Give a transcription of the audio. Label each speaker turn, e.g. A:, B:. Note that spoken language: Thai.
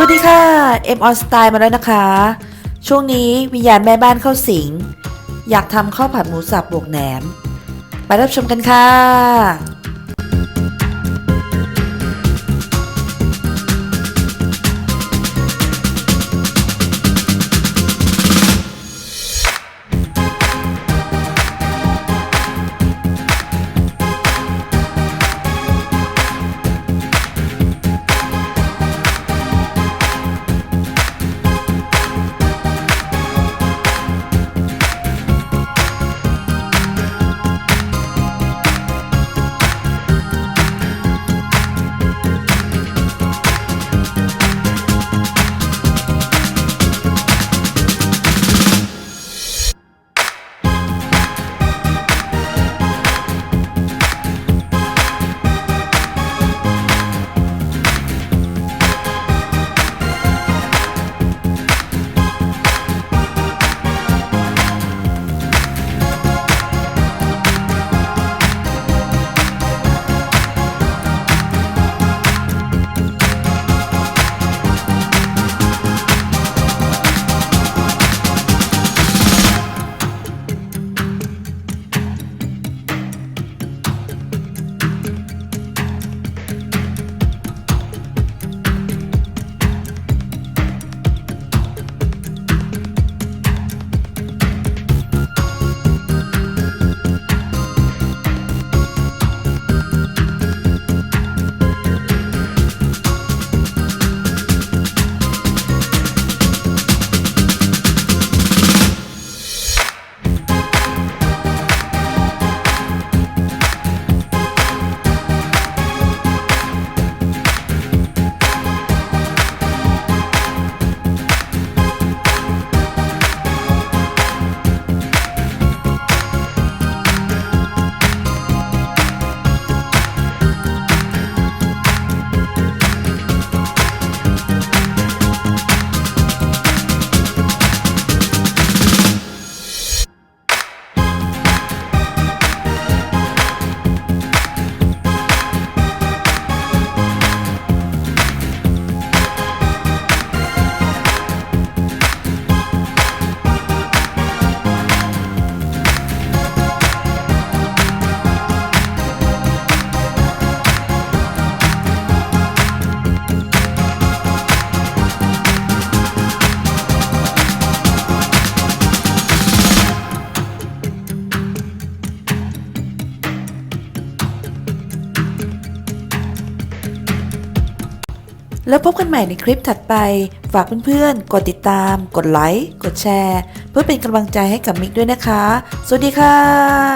A: สดีค่ะเอ็มออนสไตล์มาแล้วนะคะช่วงนี้วิญญาณแม่บ้านเข้าสิงอยากทำข้าวผัดหมูสับบวกแหนมไปรับชมกันค่ะแล้วพบกันใหม่ในคลิปถัดไปฝากเพื่อนๆกดติดตามกดไลค์กดแชร์เพื่อเป็นกำลังใจให้กับมิกด้วยนะคะสวัสดีค่ะ